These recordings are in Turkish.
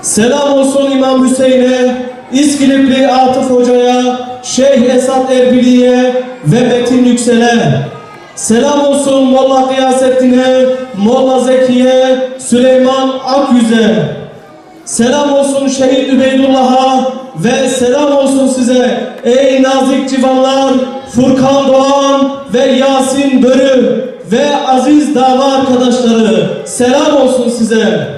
Selam olsun İmam Hüseyin'e, İskilipli Atıf Hoca'ya, Şeyh Esat Erbili'ye ve Metin Yüksel'e. Selam olsun Molla Gıyasettin'e, Molla Zeki'ye, Süleyman Akyüz'e. Selam olsun Şehit Übeydullah'a ve selam olsun size ey nazik civanlar, Furkan Doğan ve Yasin Börü ve aziz dava arkadaşları. Selam olsun size.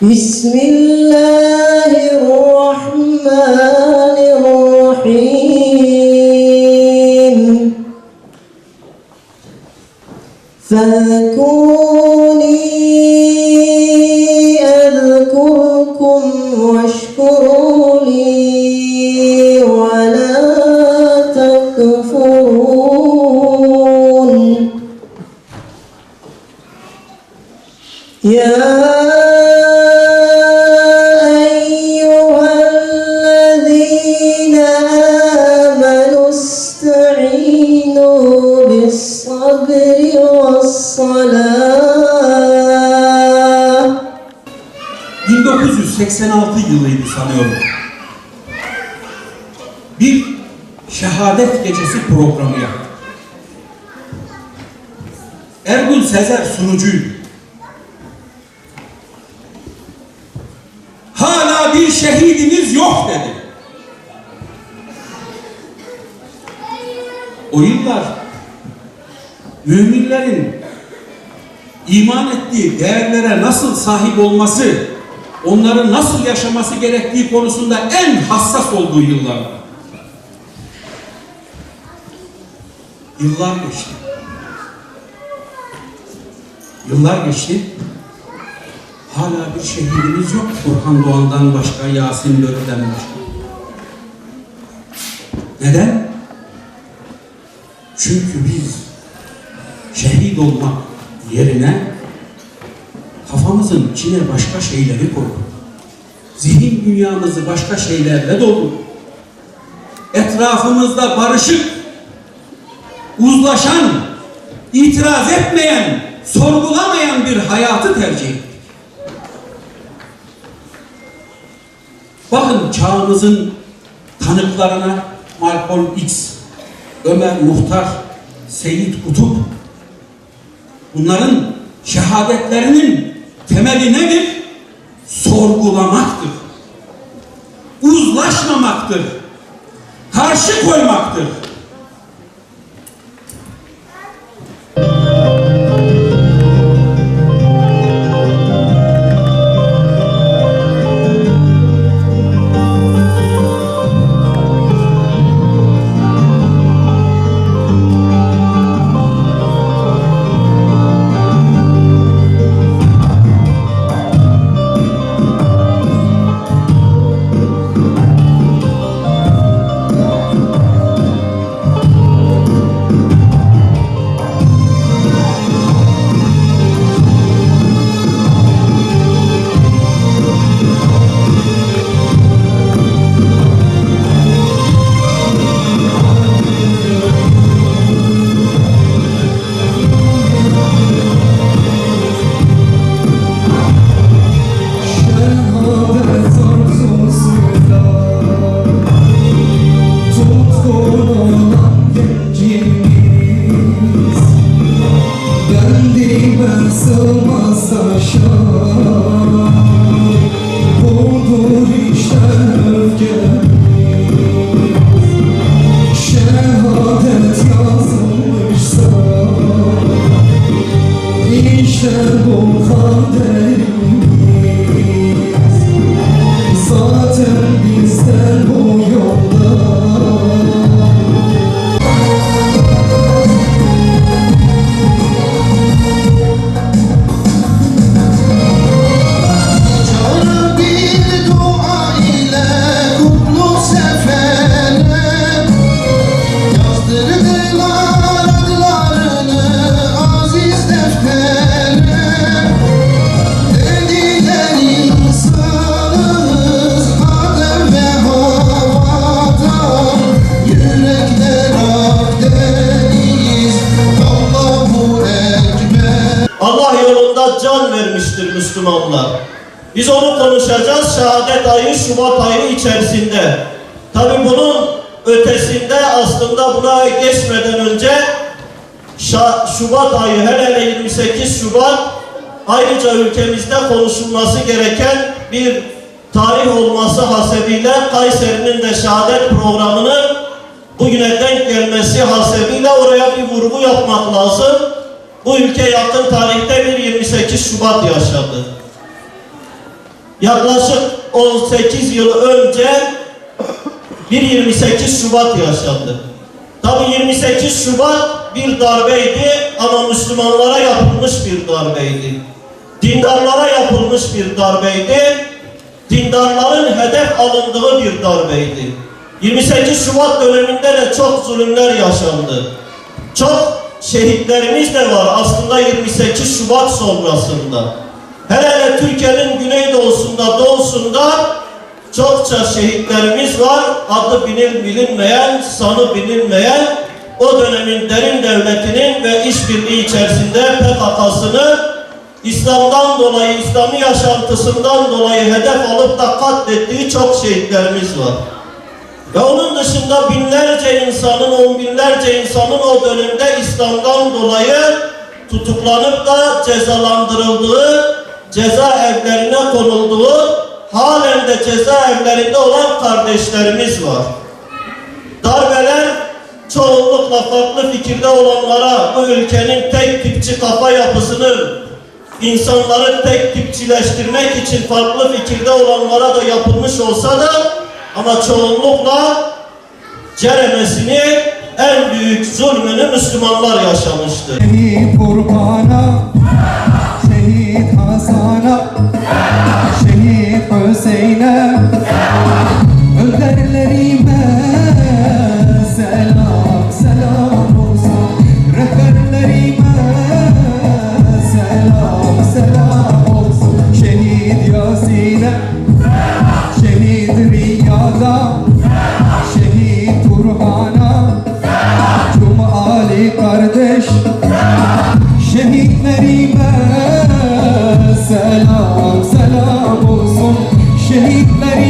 Bismillahirrahmanirrahim. فَاذْكُرُونِي أَذْكُرْكُمْ وَاشْكُرُوا لِي وَلَا تَكْفُرُونِ. يَا أَيُّهَا الَّذِينَ آمَنُوا اسْتَعِينُوا بِالصَّبْرِ وَالصَّلَاةِ. 1986 yılıydı sanıyorum. Bir şehadet gecesi programı yaptık. Ergun Sezer sunucuydu. Hala bir şehidimiz yok dedi. O yıllar müminlerin iman ettiği değerlere nasıl sahip olması, onların nasıl yaşaması gerektiği konusunda en hassas olduğu yıllar. Yıllar geçti. Yıllar geçti. Hala bir şehidimiz yok. Furkan Doğan'dan başka, Yasin Börü'den başka. Neden? Çünkü biz şehit olmak yerine kafamızın içine başka şeyleri koyduk. Zihin dünyamızı başka şeylerle doldurduk. Etrafımızda barışık, uzlaşan, itiraz etmeyen, sorgulamayan bir hayatı tercih ettik. Bakın çağımızın tanıklarına Malcolm X, Ömer Muhtar, Seyyid Kutup, bunların şehadetlerinin temeli nedir? Sorgulamaktır. Uzlaşmamaktır. Karşı koymaktır. Biz onu konuşacağız şehadet ayı, Şubat ayı içerisinde. Tabi bunun ötesinde aslında buna geçmeden önce Şubat ayı, hele hele 28 Şubat ayrıca ülkemizde konuşulması gereken bir tarih olması hasebiyle Kayseri'nin de şehadet programının bugüne denk gelmesi hasebiyle oraya bir vurgu yapmak lazım. Bu ülke yakın tarihte bir 28 Şubat yaşadı. Yaklaşık 18 yıl önce bir 28 Şubat yaşadı. Tabi 28 Şubat bir darbeydi ama Müslümanlara yapılmış bir darbeydi. Dindarlara yapılmış bir darbeydi. Dindarların hedef alındığı bir darbeydi. 28 Şubat döneminde de çok zulümler yaşandı. Çok şehitlerimiz de var aslında 28 Şubat sonrasında. Hele hele Türkiye'nin güneydoğusunda, doğusunda çokça şehitlerimiz var. Adı bilinmeyen, sanı bilinmeyen, o dönemin derin devletinin ve işbirliği içerisinde PKK'sını İslam'dan dolayı, İslami yaşantısından dolayı hedef alıp da katlettiği çok şehitlerimiz var. Ve onun dışında binlerce insanın, on binlerce insanın o dönemde İslam'dan dolayı tutuklanıp da cezalandırıldığı, cezaevlerine konulduğu, halen de cezaevlerinde olan kardeşlerimiz var. Darbeler çoğunlukla farklı fikirde olanlara, bu ülkenin tek tipçi kafa yapısının insanları tek tipçileştirmek için farklı fikirde olanlara da yapılmış olsa da ama çoğunlukla ceremesini, en büyük zulmünü Müslümanlar yaşamıştır. Şehit Kurban'a, şehit Hasan'a, şehit Hüseyin'e, önderlerime selam selam olsun, rehberlerime selam selam olsun. Şehit Yasin'e, şehit Riyad'a, şehit Turhan'a, Cumali kardeş, şehitlerime selam selam olsun. Şehitlerime